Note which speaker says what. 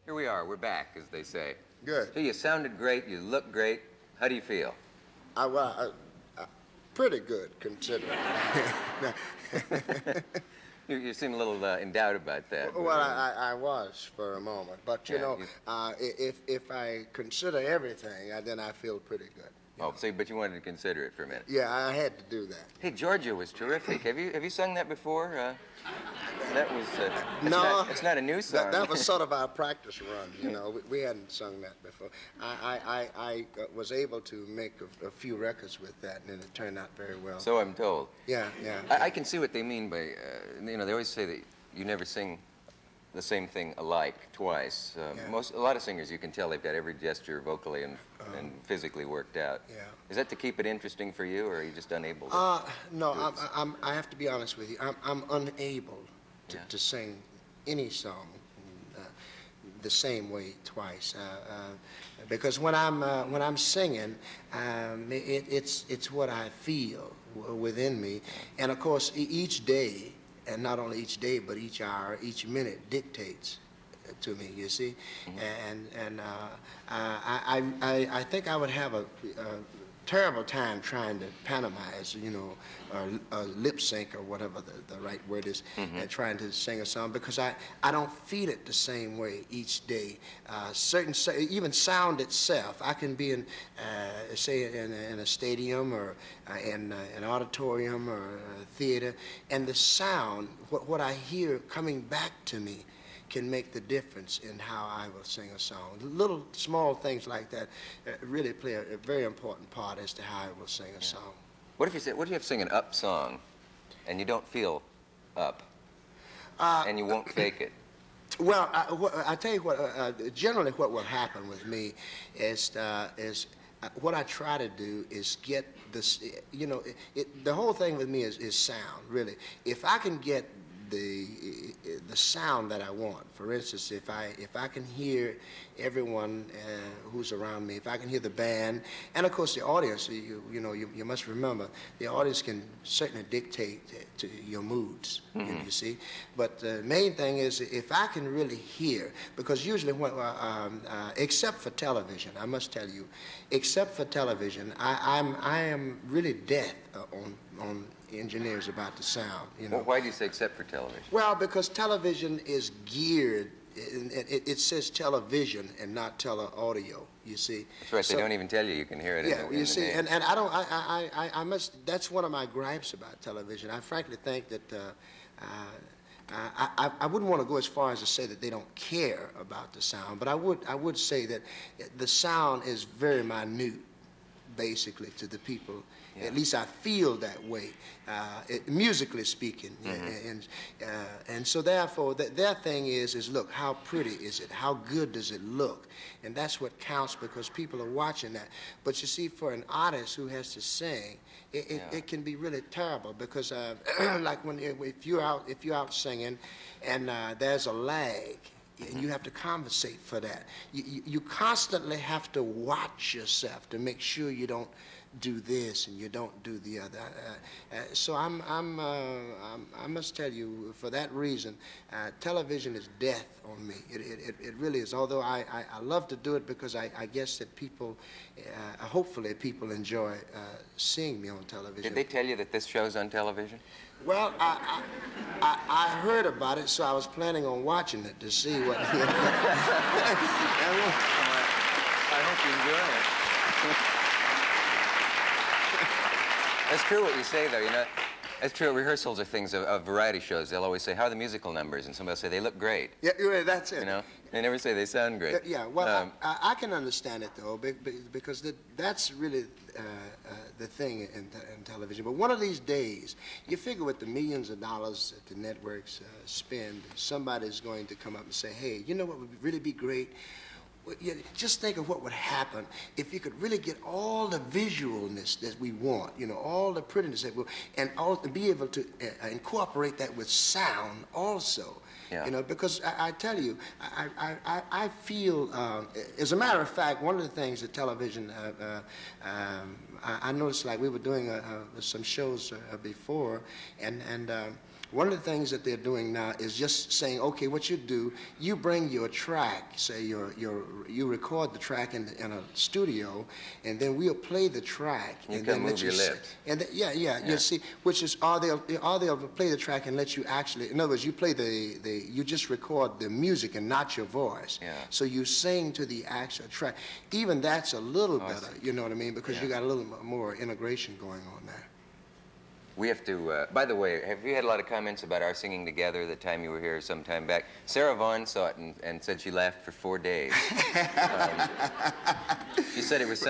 Speaker 1: Here we are. We're back, as they say.
Speaker 2: Good.
Speaker 1: So you sounded great. You look great. How do you feel?
Speaker 2: Pretty good, considering.
Speaker 1: You seem a little in doubt about that.
Speaker 2: Well, I was for a moment, but you know, if I consider everything, then I feel pretty good.
Speaker 1: Oh, so but you wanted to consider it for a minute.
Speaker 2: Yeah, I had to do that.
Speaker 1: Hey, Georgia was terrific. Have you sung that before? That was
Speaker 2: no.
Speaker 1: It's not a new song.
Speaker 2: That was sort of our practice run. You know, we hadn't sung that before. I was able to make a few records with that, and it turned out very well.
Speaker 1: So I'm told.
Speaker 2: Yeah.
Speaker 1: I can see what they mean by you know, they always say that you never sing the same thing alike twice. A lot of singers, you can tell they've got every gesture vocally and physically worked out.
Speaker 2: Yeah.
Speaker 1: Is that to keep it interesting for you, or are you just unable to?
Speaker 2: No, I have to be honest with you. I'm unable to sing any song the same way twice. Because when I'm singing, it's what I feel within me, and of course each day. And not only each day, but each hour, each minute dictates to me, you see. And I think I would have a terrible time trying to pantomize, you know, or lip sync or whatever the right word is, and trying to sing a song, because I don't feel it the same way each day. Even sound itself, I can be in, say, in a stadium or in an auditorium or a theater, and the sound, what I hear coming back to me, can make the difference in how I will sing a song. Little small things like that really play a very important part as to how I will sing a song.
Speaker 1: What if you have to sing an up song, and you don't feel up, and you won't fake it?
Speaker 2: Well, I tell you what. Generally, what will happen with me is what I try to do is get this. You know, the whole thing with me is sound. Really, if I can get the sound that I want. For instance, if I can hear everyone who's around me, if I can hear the band, and of course the audience, you must remember, the audience can certainly dictate to your moods, you see. But the main thing is if I can really hear, because usually when, except for television, I must tell you, except for television, I am really deaf on engineers about the sound, you know.
Speaker 1: Well, why do you say except for television?
Speaker 2: Well, because television is geared, it says television and not tele-audio, you see.
Speaker 1: That's right, they don't even tell you you can hear it.
Speaker 2: Yeah, you see, and I must, that's one of my gripes about television. I frankly think that I wouldn't want to go as far as to say that they don't care about the sound, but I would say that the sound is very minute, basically, to the people. Yeah. At least I feel that way, musically speaking. And so therefore, their thing is look, how pretty is it? How good does it look? And that's what counts, because people are watching that. But you see, for an artist who has to sing, it can be really terrible, because like if you're out singing and there's a lag, and you have to compensate for that. You constantly have to watch yourself to make sure you don't do this and you don't do the other. So I must tell you, for that reason, television is death on me. It really is. Although I love to do it, because I guess that people, hopefully people enjoy seeing me on television.
Speaker 1: Did they tell you that this show's on television?
Speaker 2: Well, I heard about it, so I was planning on watching it to see what. I
Speaker 1: hope you enjoy it. That's true what you say, though. You know, that's true. Rehearsals are things of variety shows. They'll always say, "How are the musical numbers?" And somebody will say, "They look great."
Speaker 2: Yeah, that's it.
Speaker 1: You know, they never say they sound great.
Speaker 2: Yeah. Well, I can understand it though, because that's really the thing in television. But one of these days, you figure with the millions of dollars that the networks spend, somebody's going to come up and say, "Hey, you know what would really be great? Just think of what would happen if you could really get all the visualness that we want, you know, all the prettiness that we, and be able to incorporate that with sound also." Yeah. You know, because I tell you, I feel, as a matter of fact, one of the things that television, I noticed, like we were doing some shows before, and One of the things that they're doing now is just saying, okay, what you do, you bring your track, say you record the track in a studio, and then we'll play the track.
Speaker 1: You
Speaker 2: and
Speaker 1: can
Speaker 2: then
Speaker 1: move
Speaker 2: let you
Speaker 1: your
Speaker 2: sing.
Speaker 1: lips.
Speaker 2: And you see, which is, or they'll play the track and let you actually, in other words, you play you just record the music and not your voice.
Speaker 1: Yeah.
Speaker 2: So you sing to the actual track. Even that's a little better, you know what I mean, because you got a little more integration going on there.
Speaker 1: We have to, by the way, have you had a lot of comments about our singing together the time you were here some time back? Sarah Vaughan saw it and said she laughed for 4 days. She said it was